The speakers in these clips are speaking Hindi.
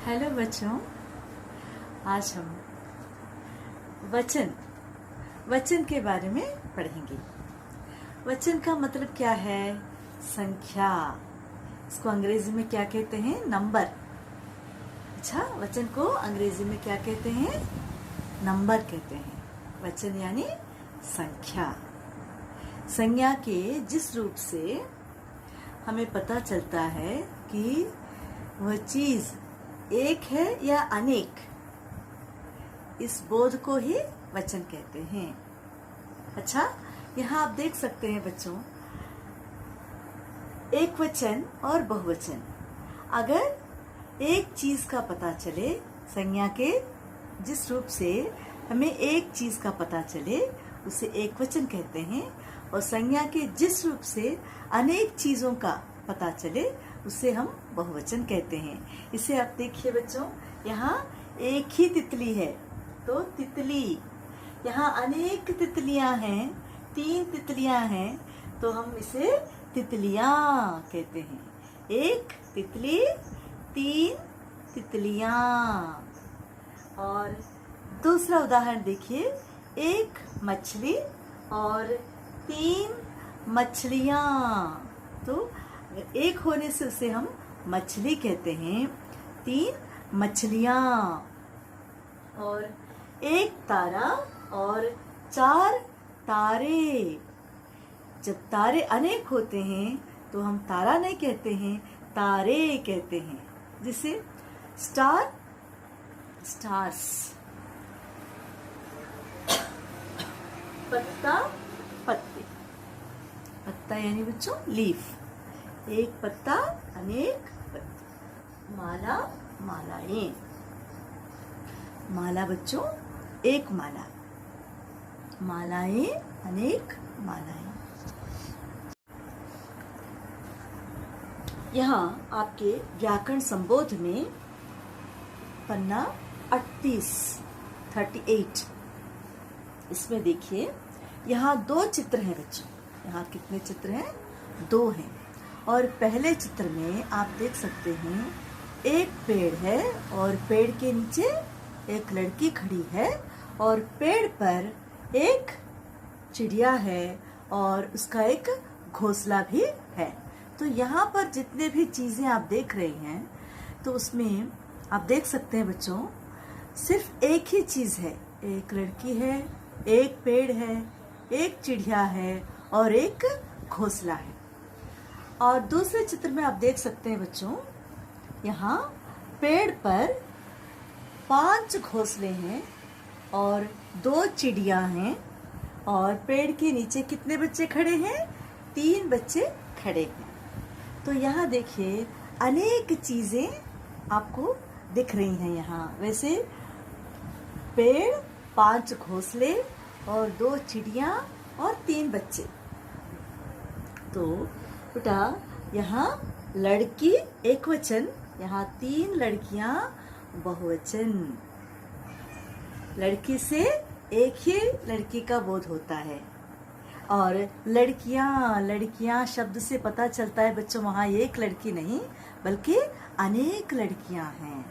हेलो बच्चों, आज हम वचन के बारे में पढ़ेंगे। वचन का मतलब क्या है? संख्या। इसको अंग्रेजी में क्या कहते हैं? नंबर। अच्छा, वचन को अंग्रेजी में क्या कहते हैं? नंबर कहते हैं। वचन यानी संख्या। संज्ञा के जिस रूप से हमें पता चलता है कि वह चीज एक है या अनेक, इस बोध को ही वचन कहते हैं। अच्छा, यहाँ आप देख सकते हैं बच्चों, एक वचन और बहुवचन। अगर एक चीज का पता चले, संज्ञा के जिस रूप से हमें एक चीज का पता चले उसे एक वचन कहते हैं, और संज्ञा के जिस रूप से अनेक चीजों का पता चले उसे हम बहुवचन कहते हैं। इसे आप देखिए बच्चों, यहाँ एक ही तितली है तो तितली, यहाँ अनेक तितलियां हैं, 3 तितलियां हैं तो हम इसे तितलियां कहते हैं। एक तितली, 3 तितलियां। और दूसरा उदाहरण देखिए, एक मछली और 3 मछलियां। तो एक होने से उसे हम मछली कहते हैं, 3 मछलियां। और एक तारा और 4 तारे। जब तारे अनेक होते हैं तो हम तारा नहीं कहते हैं, तारे कहते हैं। जिसे स्टार, स्टार्स। पत्ता, पत्ते। पत्ता यानी बच्चों लीफ। एक पत्ता, अनेक पत्ते। माला, मालाएं। माला बच्चों एक माला, मालाएं अनेक मालाएं। यहाँ आपके व्याकरण संबोध में पन्ना 38, इसमें देखिए, यहाँ 2 चित्र हैं बच्चों। यहाँ कितने चित्र हैं? 2 हैं। और पहले चित्र में आप देख सकते हैं, एक पेड़ है और पेड़ के नीचे एक लड़की खड़ी है, और पेड़ पर एक चिड़िया है और उसका एक घोंसला भी है। तो यहाँ पर जितने भी चीजें आप देख रहे हैं, तो उसमें आप देख सकते हैं बच्चों, सिर्फ एक ही चीज है। एक लड़की है, एक पेड़ है, एक चिड़िया है और एक घोंसला है। और दूसरे चित्र में आप देख सकते हैं बच्चों, यहाँ पेड़ पर 5 घोंसले हैं और 2 चिड़िया हैं, और पेड़ के नीचे कितने बच्चे खड़े हैं? 3 बच्चे खड़े हैं। तो यहाँ देखिए, अनेक चीजें आपको दिख रही हैं यहाँ। वैसे पेड़, 5 घोंसले और 2 चिड़िया और 3 बच्चे। तो बेटा, यहाँ लड़की एक वचन, यहाँ 3 लड़कियां बहुवचन। लड़की से एक ही लड़की का बोध होता है। और लड़कियां शब्द से पता चलता है बच्चों, वहाँ एक लड़की नहीं बल्कि अनेक लड़कियां हैं।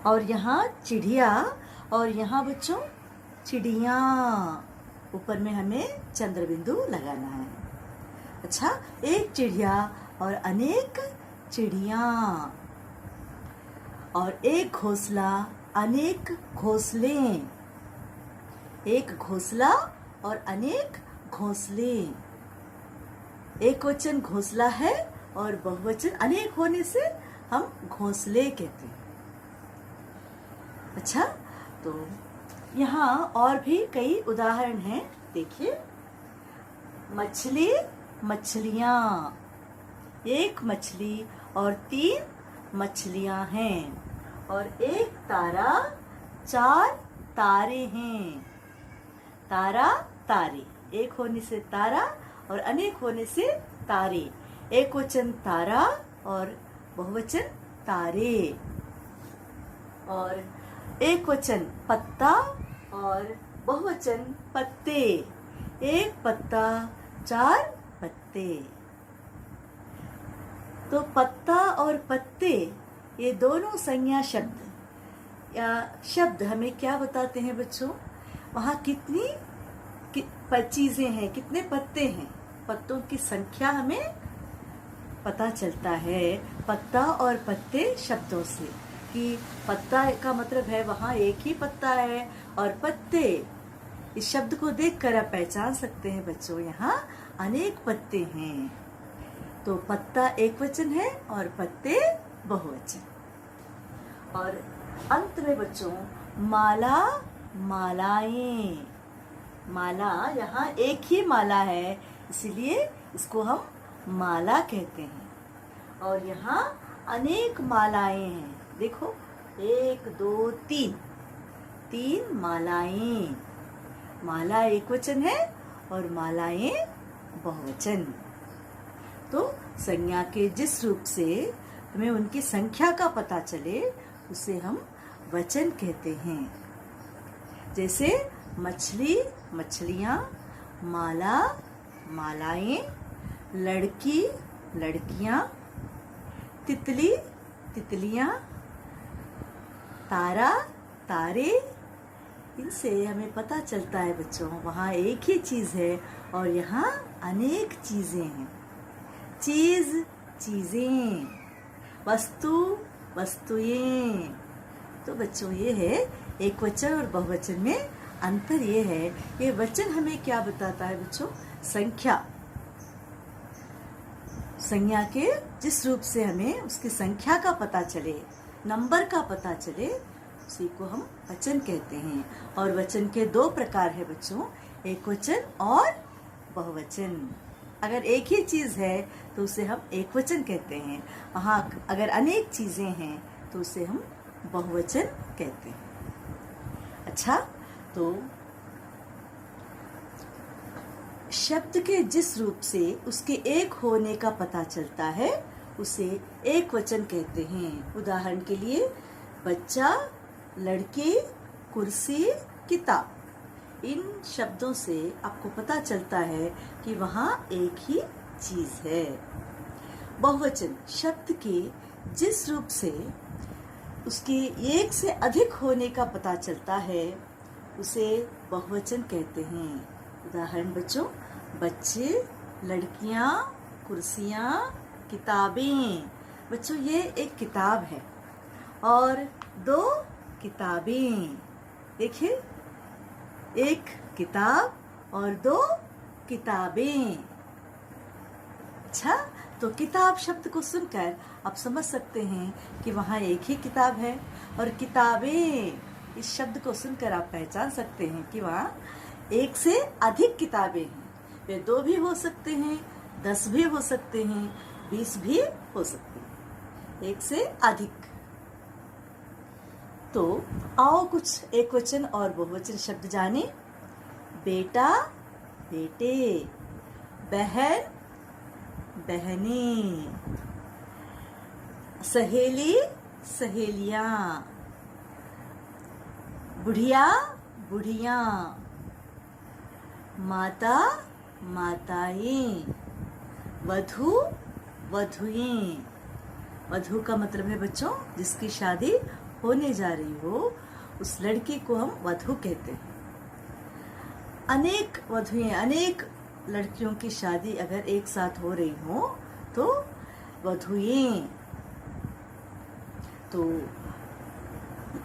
और यहाँ चिड़िया, और यहाँ बच्चों चिड़िया, ऊपर में हमें चंद्र बिंदु लगाना है। अच्छा, एक चिड़िया और अनेक चिड़िया, और एक घोंसला, अनेक घोंसले। एक घोंसला और अनेक घोंसले। एक वचन घोंसला है और बहुवचन अनेक होने से हम घोंसले कहते हैं। अच्छा, तो यहाँ और भी कई उदाहरण हैं। देखिए, मछली, मछलियां। एक मछली और 3 मछलियां हैं, और एक तारा, 4 तारे हैं। तारा, तारे। एक होने से तारा और अनेक होने से तारे। एक वचन तारा और बहुवचन तारे। और एक वचन पत्ता और बहुवचन पत्ते। एक पत्ता, 4 पत्ते। तो पत्ता और पत्ते ये दोनों संज्ञा शब्द या शब्द हमें क्या बताते हैं बच्चों? वहाँ कितनी चीजें हैं, कितने पत्ते हैं, पत्तों की संख्या हमें पता चलता है पत्ता और पत्ते शब्दों से, कि पत्ता का मतलब है वहाँ एक ही पत्ता है, और पत्ते इस शब्द को देखकर आप पहचान सकते हैं बच्चों यहाँ अनेक पत्ते हैं। तो पत्ता एक वचन है और पत्ते बहुवचन। और अंत में बच्चों माला, मालाएं। माला यहाँ एक ही माला है, इसलिए इसको हम माला कहते हैं। और यहाँ अनेक मालाएं हैं, देखो 1 2 3, 3 मालाएं। माला एक वचन है और मालाएं बहुवचन। तो संज्ञा के जिस रूप से हमें उनकी संख्या का पता चले उसे हम वचन कहते हैं। जैसे मछली, मछलियाँ, माला, मालाएं, लड़की, लड़कियाँ, तितली, तितलियाँ, तारा, तारे। इनसे हमें पता चलता है बच्चों वहाँ एक ही चीज़ है और यहाँ अनेक चीज़ें हैं। चीज़, चीज़ें, वस्तु, वस्तुएं। तो बच्चों ये है एक वचन और बहुवचन में अंतर ये है, ये वचन हमें क्या बताता है बच्चों? संख्या। संज्ञा के जिस रूप से हमें उसकी संख्या का पता चले, नंबर का पता चले, उसी को हम वचन कहते हैं। और वचन के 2 प्रकार है बच्चों, एक वचन और बहुवचन। अगर एक ही चीज़ है तो उसे हम एक वचन कहते हैं, वहाँ अगर अनेक चीज़ें हैं तो उसे हम बहुवचन कहते हैं। अच्छा, तो शब्द के जिस रूप से उसके एक होने का पता चलता है उसे एक वचन कहते हैं। उदाहरण के लिए बच्चा, लड़की, कुर्सी, किताब। इन शब्दों से आपको पता चलता है कि वहाँ एक ही चीज़ है। बहुवचन शब्द के जिस रूप से उसके एक से अधिक होने का पता चलता है उसे बहुवचन कहते हैं। उदाहरण बच्चों, बच्चे, लड़कियाँ, कुर्सियाँ, किताबें। बच्चों ये एक किताब है और 2 किताबें। देखिए, एक किताब और 2 किताबें। अच्छा, तो किताब शब्द को सुनकर आप समझ सकते हैं कि वहाँ एक ही किताब है, और किताबें इस शब्द को सुनकर आप पहचान सकते हैं कि वहाँ एक से अधिक किताबें हैं। वे 2 भी हो सकते हैं, 10 भी हो सकते हैं, 20 भी हो सकते हैं, एक से अधिक। तो आओ कुछ एक वचन और बहुवचन शब्द जाने। बेटा, बेटे, बहन, बहनें, सहेली, सहेलियाँ, बुढ़िया, बुढ़ियाँ, माता, माताएं, वधू, वधुएं। वधू का मतलब है बच्चों जिसकी शादी होने जा रही हो, उस लड़की को हम वधू कहते हैं। अनेक वधुएं, अनेक लड़कियों की शादी अगर एक साथ हो रही हो तो वधुएं। तो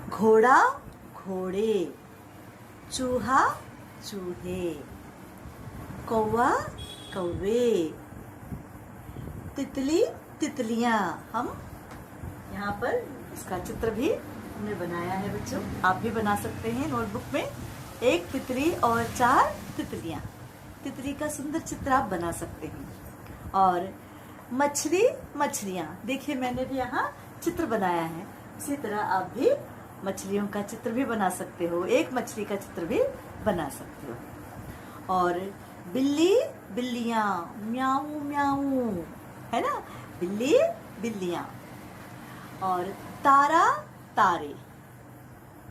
घोड़ा, घोड़े, चूहा, चूहे, कौवा, कौवे, तितली, तितलियाँ। हम यहाँ पर इसका चित्र भी हमने बनाया है बच्चों, आप भी बना सकते हैं नोटबुक में। 1 तितली और 4 तितलियाँ। तितली का सुंदर चित्र आप बना सकते हैं। और मछली, मछलियाँ। देखिए मैंने भी यहाँ चित्र बनाया है, उसी तरह आप भी मछलियों का चित्र भी बना सकते हो, एक मछली का चित्र भी बना सकते हो। और बिल्ली, बिल्लियाँ, म्याऊ म्याऊ, है ना, बिल्ली, बिल्लियाँ। और तारा, तारे।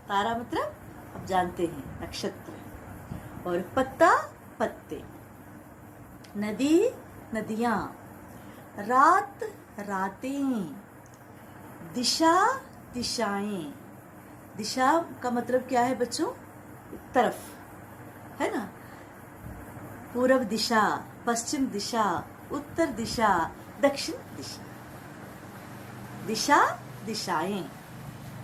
तारा मतलब आप जानते हैं नक्षत्र। और पत्ता, पत्ते। नदी, नदियाँ। रात, रातें। दिशा, दिशाएं। दिशा का मतलब क्या है बच्चों? तरफ, है ना? पूर्व दिशा, पश्चिम दिशा, उत्तर दिशा, दक्षिण दिशा। दिशा, दिशाएं।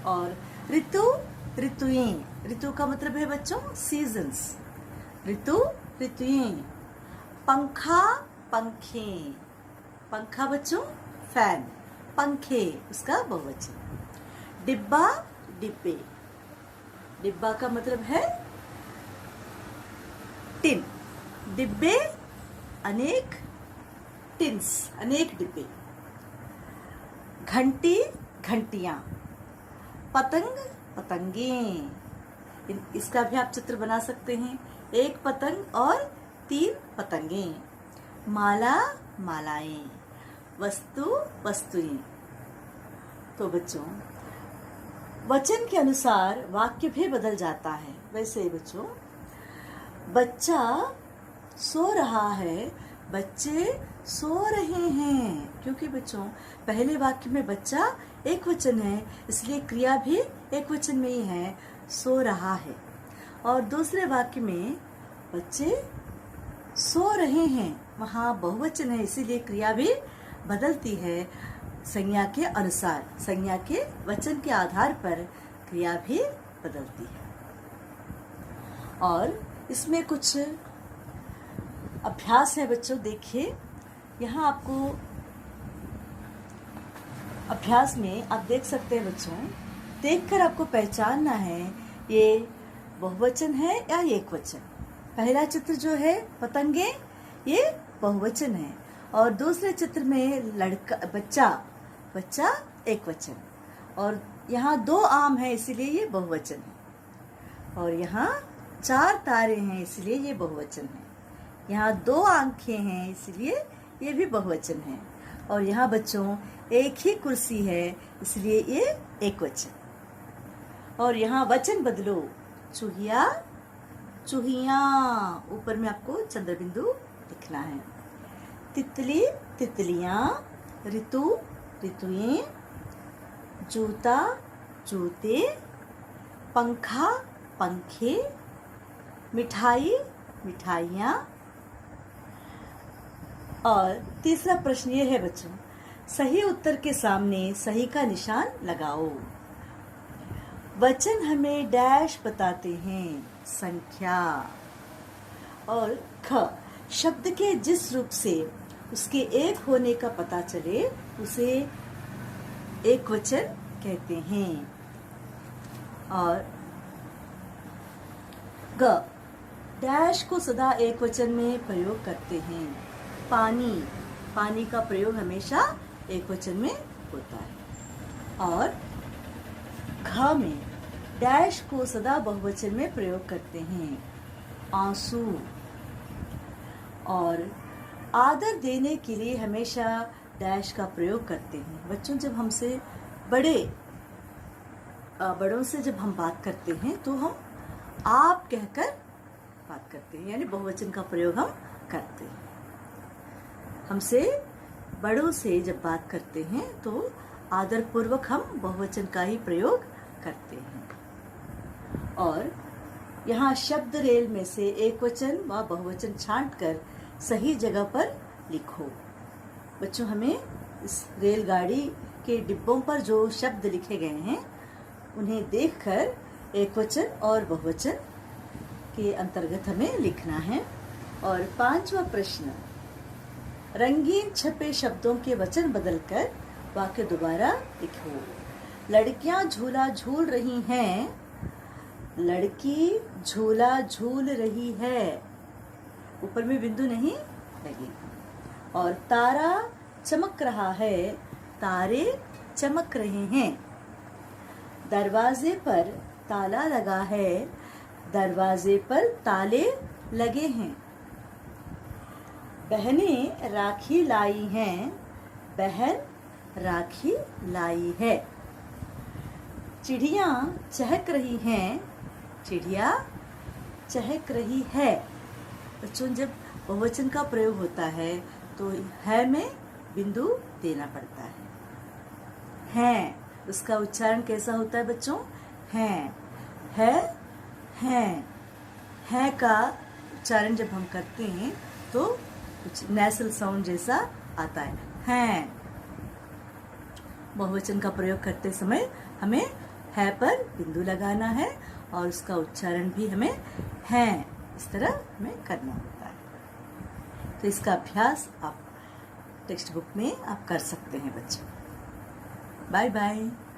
और ऋतु, ऋतुएं। ऋतु का मतलब है बच्चों सीजन्स। ऋतु, ऋतुएं। पंखा, पंखे। पंखा बच्चों फैन, पंखे उसका बहुवचन। डिब्बा, डिब्बे। डिब्बा का मतलब है टिन। डिब्बे अनेक, टिन्स अनेक डिब्बे। घंटी, घंटियां। पतंग, पतंगें। इसका भी आप चित्र बना सकते हैं। एक पतंग और 3 पतंगें। माला, मालाएं। वस्तु, वस्तुएं। तो बच्चों वचन के अनुसार वाक्य भी बदल जाता है। वैसे बच्चों बच्चा सो रहा है, बच्चे सो रहे हैं। क्योंकि बच्चों पहले वाक्य में बच्चा एक वचन है, इसलिए क्रिया भी एक वचन में ही है, सो रहा है। और दूसरे वाक्य में बच्चे सो रहे हैं, वहाँ बहुवचन है, इसीलिए क्रिया भी बदलती है संज्ञा के अनुसार। संज्ञा के वचन के आधार पर क्रिया भी बदलती है। और इसमें कुछ अभ्यास है बच्चों। देखिए यहाँ आपको अभ्यास में आप देख सकते हैं बच्चों, देखकर आपको पहचानना है ये बहुवचन है या एकवचन। पहला चित्र जो है पतंगे, ये बहुवचन है। और दूसरे चित्र में लड़का, बच्चा, बच्चा एकवचन। और यहाँ 2 आम है इसीलिए ये बहुवचन है। और यहाँ 4 तारे हैं इसलिए ये बहुवचन है। यहाँ 2 आंखें हैं इसलिए ये भी बहुवचन है। और यहाँ बच्चों एक ही कुर्सी है इसलिए ये एकवचन। और यहाँ वचन बदलो, चूहिया, चूहियां। ऊपर में आपको चंद्र बिंदु लिखना है। तितली, तितलियां। ऋतु, ऋतुएं। जूता, जूते। पंखा, पंखे। मिठाई, मिठाइयाँ। और तीसरा प्रश्न ये है बच्चों, सही उत्तर के सामने सही का निशान लगाओ। वचन हमें डैश बताते हैं, संख्या। और ख, शब्द के जिस रूप से उसके एक होने का पता चले उसे एक वचन कहते हैं। और ग, डैश को सदा एक वचन में प्रयोग करते हैं। पानी, पानी का प्रयोग हमेशा एक वचन में होता है। और घ में डैश को सदा बहुवचन में प्रयोग करते हैं। आंसू। और आदर देने के लिए हमेशा डैश का प्रयोग करते हैं। बच्चों जब हमसे बड़ों से जब हम बात करते हैं तो हम आप कहकर बात करते हैं, यानी बहुवचन का प्रयोग हम करते हैं। हमसे बड़ों से जब बात करते हैं तो आदर पूर्वक हम बहुवचन का ही प्रयोग करते हैं। और यहाँ शब्द रेल में से एक वचन व बहुवचन छांटकर सही जगह पर लिखो। बच्चों हमें इस रेलगाड़ी के डिब्बों पर जो शब्द लिखे गए हैं उन्हें देखकर एक वचन और बहुवचन के अंतर्गत हमें लिखना है। और 5वां प्रश्न, रंगीन छपे शब्दों के वचन बदलकर वाक्य दोबारा लिखो। लड़कियां झूला झूल रही हैं, लड़की झूला झूल रही है। ऊपर में बिंदु नहीं लगेगी। और तारा चमक रहा है, तारे चमक रहे हैं। दरवाजे पर ताला लगा है, दरवाजे पर ताले लगे हैं। बहनें राखी लाई हैं, बहन राखी लाई है। चिड़ियाँ चहक रही हैं, चिड़िया चहक रही है। बच्चों जब बहुवचन का प्रयोग होता है तो है में बिंदु देना पड़ता है। उसका उच्चारण कैसा होता है बच्चों? हैं, है का उच्चारण जब हम करते हैं तो कुछ नेसल साउंड जैसा आता है, हैं। बहुवचन का प्रयोग करते समय हमें है पर बिंदु लगाना है और उसका उच्चारण भी हमें हैं इस तरह हमें करना होता है। तो इसका अभ्यास आप टेक्स्ट बुक में आप कर सकते हैं बच्चों। Bye bye.